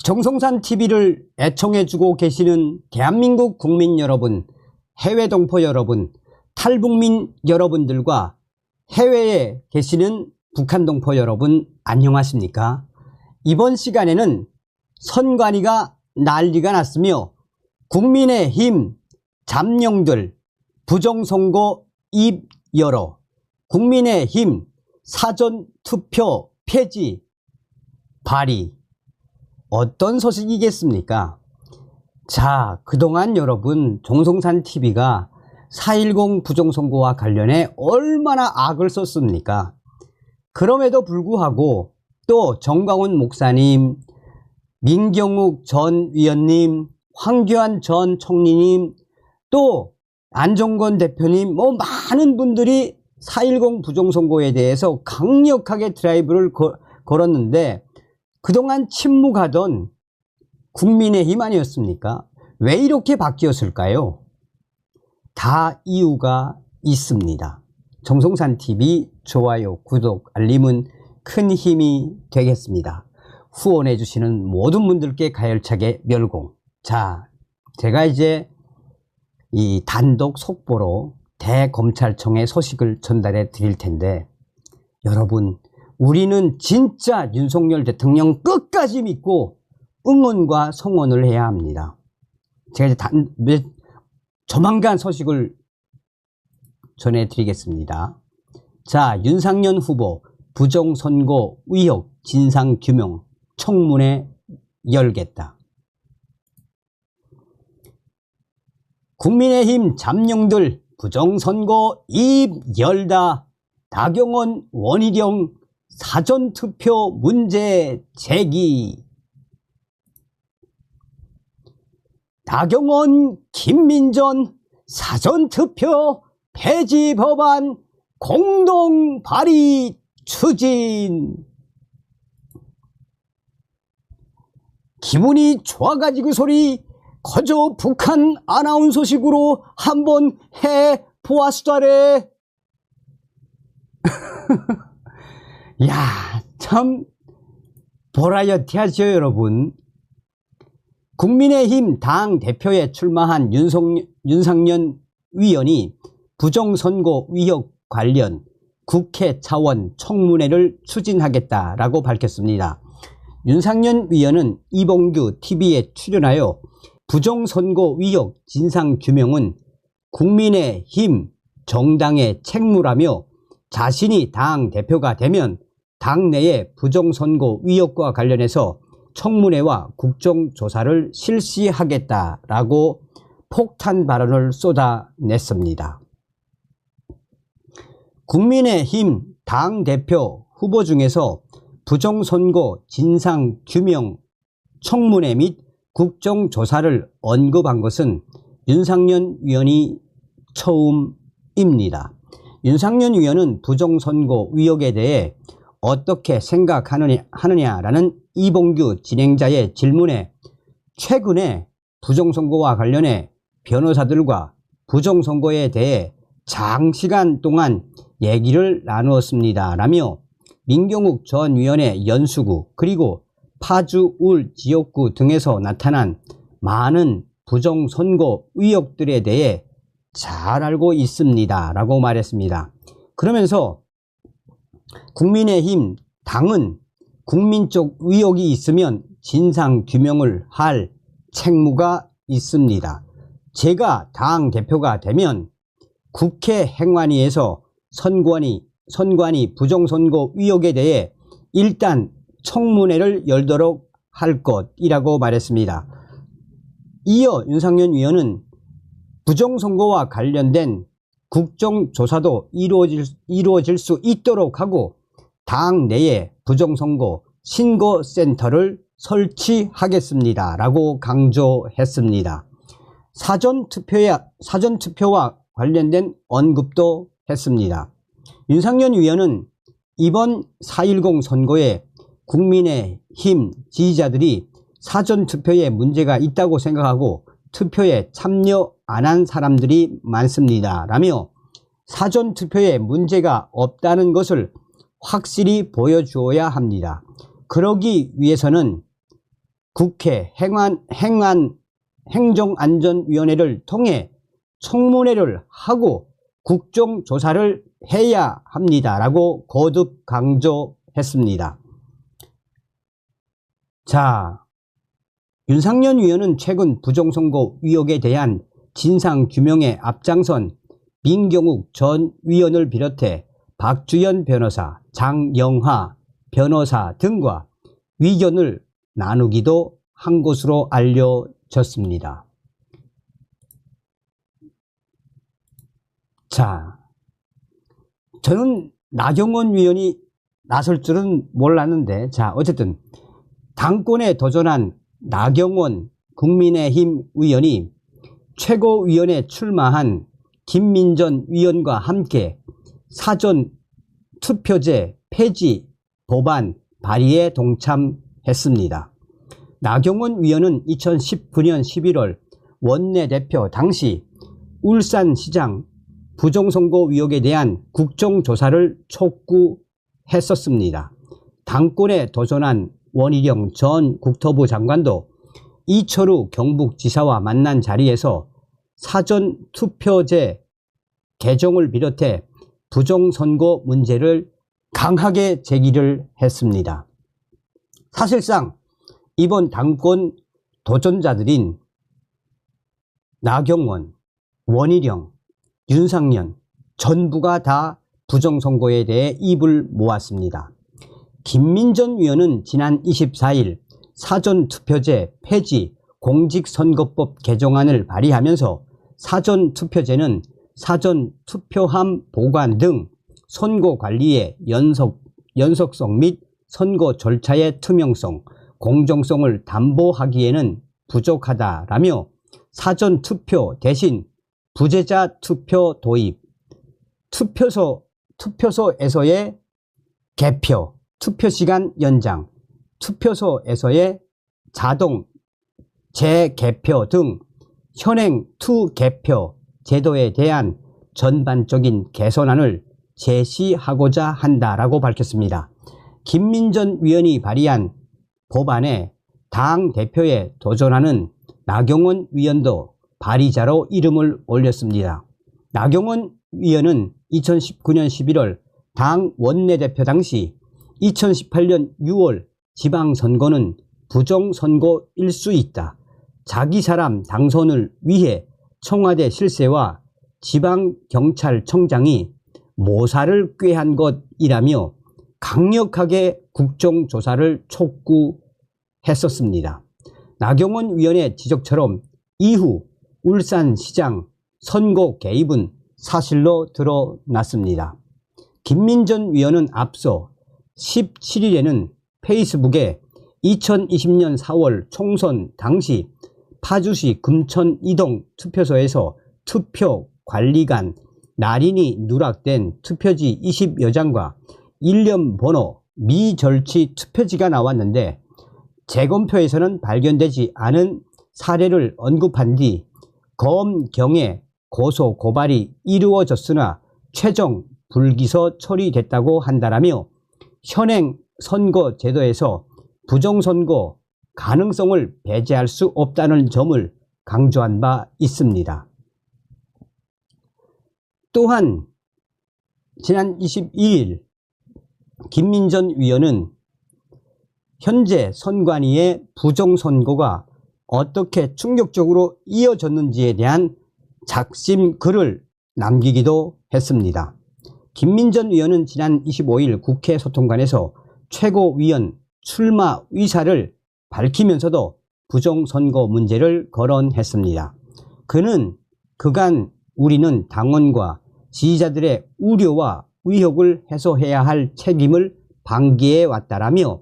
정성산 TV를 애청해주고 계시는 대한민국 국민 여러분, 해외 동포 여러분, 탈북민 여러분들과 해외에 계시는 북한 동포 여러분 안녕하십니까? 이번 시간에는 선관위가 난리가 났으며 국민의힘 잠룡들 부정선거 입 열어 국민의힘 사전투표 폐지 발의, 어떤 소식이겠습니까? 자, 그동안 여러분 정성산 TV가 4.10 부정선거와 관련해 얼마나 악을 썼습니까? 그럼에도 불구하고 또 정광훈 목사님, 민경욱 전 위원님, 황교안 전 총리님, 또 안종건 대표님, 많은 분들이 4.10 부정선거에 대해서 강력하게 드라이브를 걸었는데 그동안 침묵하던 국민의힘 아니었습니까? 왜 이렇게 바뀌었을까요? 다 이유가 있습니다. 정성산 TV 좋아요, 구독, 알림은 큰 힘이 되겠습니다. 후원해 주시는 모든 분들께 가열차게 멸공. 자, 제가 이제 이 단독 속보로 대검찰청의 소식을 전달해 드릴 텐데, 여러분, 우리는 진짜 윤석열 대통령 끝까지 믿고 응원과 성원을 해야 합니다. 제가 이제 조만간 소식을 전해드리겠습니다. 자, 윤상현 후보 부정선거 의혹 진상규명 청문회 열겠다. 국민의힘 잠룡들 부정선거 입 열다. 나경원 원희룡 사전투표 문제 제기. 나경원 김민전 사전투표 폐지 법안 공동 발의 추진. 기분이 좋아가지고 소리 거저 북한 아나운서식으로 한번 해보았수다래. 야, 참 보라여티 하죠 여러분. 국민의힘 당 대표에 출마한 윤상현 위원이 부정선거 의혹 관련 국회 차원 청문회를 추진하겠다라고 밝혔습니다. 윤상현 위원은 이봉규 TV에 출연하여 부정선거 의혹 진상규명은 국민의힘 정당의 책무라며 자신이 당 대표가 되면 당내의 부정선거 의혹과 관련해서 청문회와 국정조사를 실시하겠다라고 폭탄 발언을 쏟아냈습니다. 국민의힘 당대표 후보 중에서 부정선거 진상규명 청문회 및 국정조사를 언급한 것은 윤상현 위원이 처음입니다. 윤상현 위원은 부정선거 의혹에 대해 어떻게 생각하느냐라는 이봉규 진행자의 질문에 최근에 부정선거와 관련해 변호사들과 부정선거에 대해 장시간 동안 얘기를 나누었습니다 라며 민경욱 전 위원의 연수구 그리고 파주 울 지역구 등에서 나타난 많은 부정선거 의혹들에 대해 잘 알고 있습니다 라고 말했습니다. 그러면서 국민의힘 당은 국민적 의혹이 있으면 진상규명을 할 책무가 있습니다. 제가 당 대표가 되면 국회 행안위에서 선관위 부정선거 의혹에 대해 일단 청문회를 열도록 할 것이라고 말했습니다. 이어 윤상현 위원은 부정선거와 관련된 국정조사도 이루어질 수 있도록 하고 당 내에 부정선거 신고센터를 설치하겠습니다 라고 강조했습니다. 사전투표와 관련된 언급도 했습니다. 윤상현 위원은 이번 4.10 선거에 국민의힘 지지자들이 사전투표에 문제가 있다고 생각하고 투표에 참여 안 한 사람들이 많습니다 라며 사전투표에 문제가 없다는 것을 확실히 보여주어야 합니다. 그러기 위해서는 국회 행정안전위원회를 통해 청문회를 하고 국정조사를 해야 합니다라고 거듭 강조했습니다. 자, 윤상현 위원은 최근 부정선거 의혹에 대한 진상규명에 앞장선 민경욱 전 위원을 비롯해 박주연 변호사, 장영하 변호사 등과 의견을 나누기도 한 것으로 알려졌습니다. 자, 저는 나경원 위원이 나설 줄은 몰랐는데, 자, 어쨌든 당권에 도전한 나경원 국민의힘 의원이 최고위원에 출마한 김민전 위원과 함께 사전 투표제 폐지 법안 발의에 동참했습니다. 나경원 위원은 2019년 11월 원내대표 당시 울산시장 부정선거 의혹에 대한 국정조사를 촉구했었습니다. 당권에 도전한 원희룡 전 국토부 장관도 이철우 경북지사와 만난 자리에서 사전투표제 개정을 비롯해 부정선거 문제를 강하게 제기를 했습니다. 사실상 이번 당권 도전자들인 나경원, 원희룡, 윤상현 전부가 다 부정선거에 대해 입을 모았습니다. 김민전 위원은 지난 24일 사전투표제 폐지 공직선거법 개정안을 발의하면서 사전투표제는 사전투표함 보관 등 선거관리의 연속성 및 선거 절차의 투명성, 공정성을 담보하기에는 부족하다라며 사전투표 대신 부재자 투표 도입, 투표소에서의 개표, 투표시간 연장, 투표소에서의 자동 재개표 등 현행 투개표 제도에 대한 전반적인 개선안을 제시하고자 한다라고 밝혔습니다. 김민전 위원이 발의한 법안에 당 대표에 도전하는 나경원 위원도 발의자로 이름을 올렸습니다. 나경원 위원은 2019년 11월 당 원내대표 당시 2018년 6월 지방선거는 부정선거일 수 있다. 자기 사람 당선을 위해 청와대 실세와 지방경찰청장이 모사를 꾀한 것이라며 강력하게 국정조사를 촉구했었습니다. 나경원 위원의 지적처럼 이후 울산시장 선거 개입은 사실로 드러났습니다. 김민전 위원은 앞서 17일에는 페이스북에 2020년 4월 총선 당시 파주시 금천 이동 투표소에서 투표 관리관 날인이 누락된 투표지 20여 장과 일련 번호 미절취 투표지가 나왔는데 재검표에서는 발견되지 않은 사례를 언급한 뒤 검경에 고소 고발이 이루어졌으나 최종 불기소 처리됐다고 한다라며 현행 선거 제도에서 부정선거 가능성을 배제할 수 없다는 점을 강조한 바 있습니다. 또한 지난 22일 김민전 위원은 현재 선관위의 부정선거가 어떻게 충격적으로 이어졌는지에 대한 작심 글을 남기기도 했습니다. 김민전 위원은 지난 25일 국회 소통관에서 최고위원 출마 의사를 밝히면서도 부정선거 문제를 거론했습니다. 그는 그간 우리는 당원과 지지자들의 우려와 의혹을 해소해야 할 책임을 방기해 왔다라며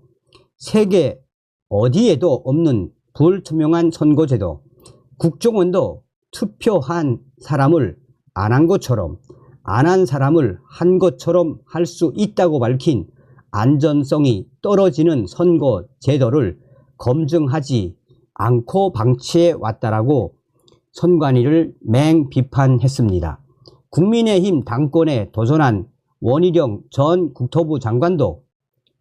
세계 어디에도 없는 불투명한 선거제도, 국정원도 투표한 사람을 안 한 것처럼 안 한 사람을 한 것처럼 할 수 있다고 밝힌 안전성이 떨어지는 선거 제도를 검증하지 않고 방치해 왔다라고 선관위를 맹비판했습니다. 국민의힘 당권에 도전한 원희룡 전 국토부 장관도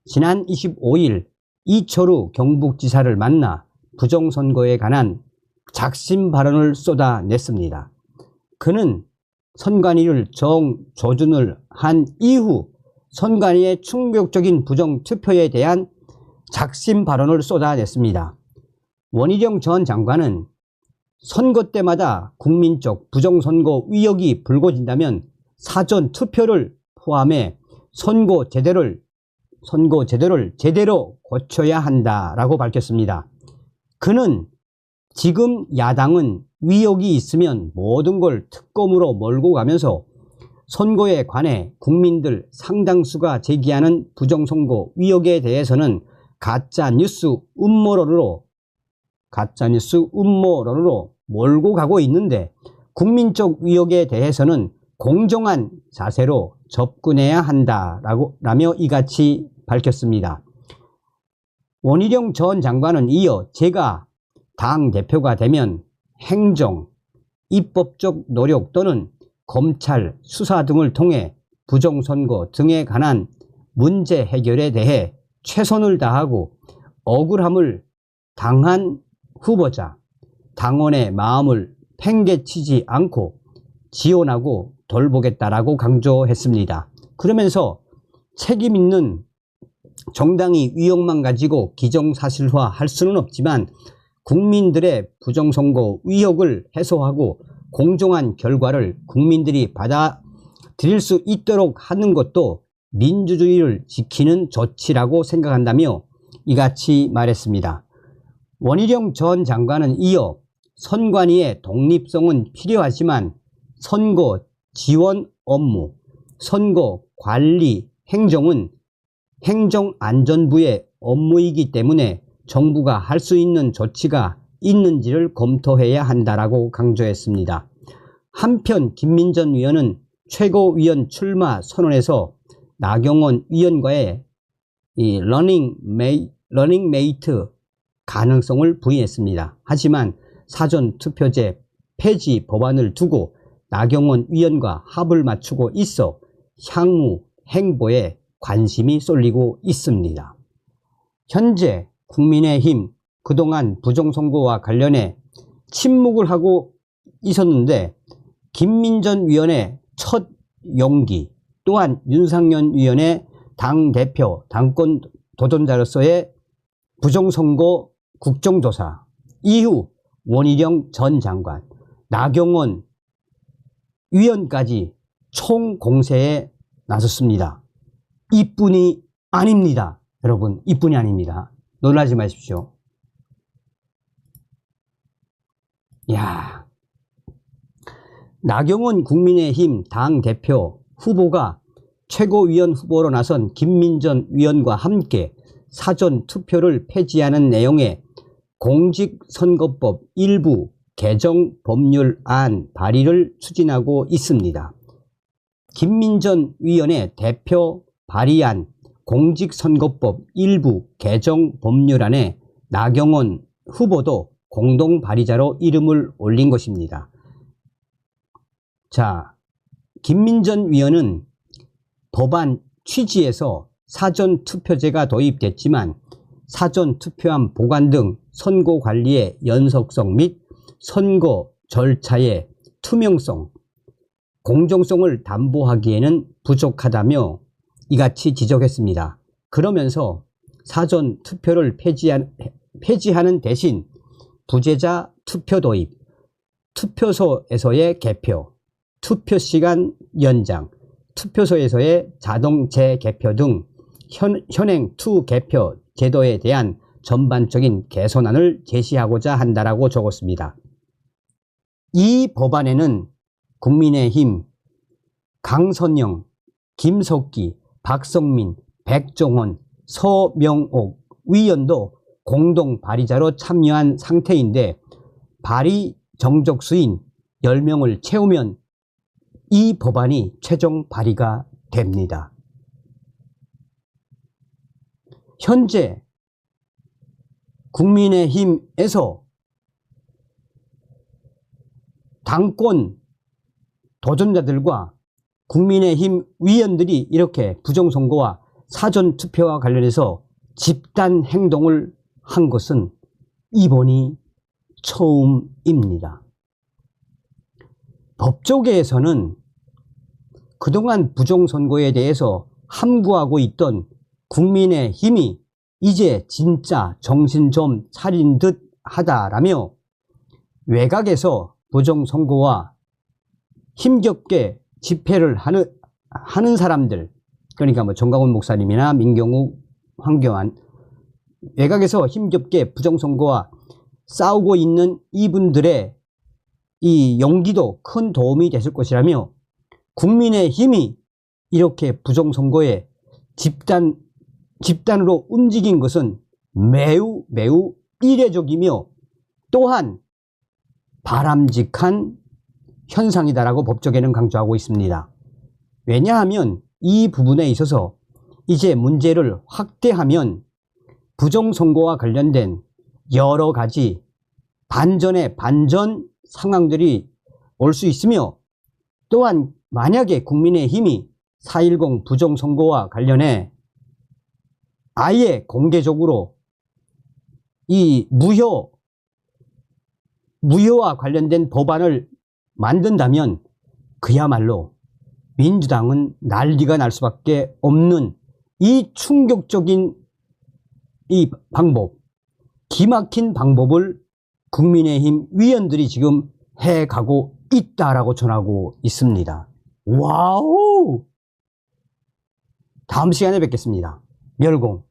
지난 25일 이철우 경북지사를 만나 부정선거에 관한 작심 발언을 쏟아냈습니다. 그는 선관위를 정조준을 한 이후 선관위의 충격적인 부정투표에 대한 작심 발언을 쏟아냈습니다. 원희룡 전 장관은 선거 때마다 국민적 부정선거 의혹이 불거진다면 사전투표를 포함해 선거 제도를 제대로 고쳐야 한다라고 밝혔습니다. 그는 지금 야당은 의혹이 있으면 모든 걸 특검으로 몰고 가면서 선거에 관해 국민들 상당수가 제기하는 부정선거 의혹에 대해서는 가짜뉴스 음모론으로 몰고 가고 있는데 국민적 의혹에 대해서는 공정한 자세로 접근해야 한다라며 이같이 밝혔습니다. 원희룡 전 장관은 이어 제가 당대표가 되면 행정, 입법적 노력 또는 검찰 수사 등을 통해 부정선거 등에 관한 문제 해결에 대해 최선을 다하고 억울함을 당한 후보자, 당원의 마음을 팽개치지 않고 지원하고 돌보겠다라고 강조했습니다. 그러면서 책임 있는 정당이 의혹만 가지고 기정사실화할 수는 없지만 국민들의 부정선거 의혹을 해소하고 공정한 결과를 국민들이 받아들일 수 있도록 하는 것도 민주주의를 지키는 조치라고 생각한다며 이같이 말했습니다. 원희룡 전 장관은 이어 선관위의 독립성은 필요하지만 선거 지원 업무, 선거 관리 행정은 행정안전부의 업무이기 때문에 정부가 할 수 있는 조치가 있는지를 검토해야 한다라고 강조했습니다. 한편 김민전 위원은 최고위원 출마 선언에서 나경원 위원과의 러닝메이트 가능성을 부인했습니다. 하지만 사전투표제 폐지 법안을 두고 나경원 위원과 합을 맞추고 있어 향후 행보에 관심이 쏠리고 있습니다. 현재 국민의힘 그동안 부정선거와 관련해 침묵을 하고 있었는데 김민전 위원의 첫 용기 또한 윤상현 위원의 당대표 당권 도전자로서의 부정선거 국정조사 이후 원희룡 전 장관, 나경원 위원까지 총공세에 나섰습니다. 이뿐이 아닙니다. 여러분, 이뿐이 아닙니다. 놀라지 마십시오. 야, 나경원 국민의힘 당대표 후보가 최고위원 후보로 나선 김민전 위원과 함께 사전투표를 폐지하는 내용의 공직선거법 일부 개정 법률안 발의를 추진하고 있습니다. 김민전 위원의 대표 발의한 공직선거법 일부 개정 법률안에 나경원 후보도 공동 발의자로 이름을 올린 것입니다. 자, 김민전 위원은 법안 취지에서 사전투표제가 도입됐지만 사전투표함 보관 등 선거관리의 연속성 및 선거 절차의 투명성, 공정성을 담보하기에는 부족하다며 이같이 지적했습니다. 그러면서 사전투표를 폐지하는 대신 부재자 투표 도입, 투표소에서의 개표, 투표시간 연장, 투표소에서의 자동 재개표 등 현행 투개표 제도에 대한 전반적인 개선안을 제시하고자 한다라고 적었습니다. 이 법안에는 국민의힘 강선영, 김석기, 박성민, 백종원, 서명옥 위원도 공동 발의자로 참여한 상태인데 발의 정족수인 10명을 채우면 이 법안이 최종 발의가 됩니다. 현재 국민의힘에서 당권 도전자들과 국민의힘 위원들이 이렇게 부정선거와 사전투표와 관련해서 집단 행동을 한 것은 이번이 처음입니다. 법조계에서는 그동안 부정선거에 대해서 함구하고 있던 국민의힘이 이제 진짜 정신 좀 차린 듯 하다라며 외곽에서 부정선거와 힘겹게 집회를 하는 사람들, 그러니까 뭐 정강훈 목사님이나 민경욱, 황교안, 외곽에서 힘겹게 부정선거와 싸우고 있는 이분들의 이 용기도 큰 도움이 됐을 것이라며 국민의힘이 이렇게 부정선거에 집단으로 움직인 것은 매우 이례적이며 또한 바람직한 현상이다라고 법조계는 강조하고 있습니다. 왜냐하면 이 부분에 있어서 이제 문제를 확대하면 부정선거와 관련된 여러 가지 반전의 반전 상황들이 올 수 있으며 또한 만약에 국민의힘이 4.10 부정선거와 관련해 아예 공개적으로 이 무효와 관련된 법안을 만든다면 그야말로 민주당은 난리가 날 수밖에 없는 이 충격적인 이 방법, 기막힌 방법을 국민의힘 위원들이 지금 해가고 있다라고 전하고 있습니다. 와우! 다음 시간에 뵙겠습니다. 멸공.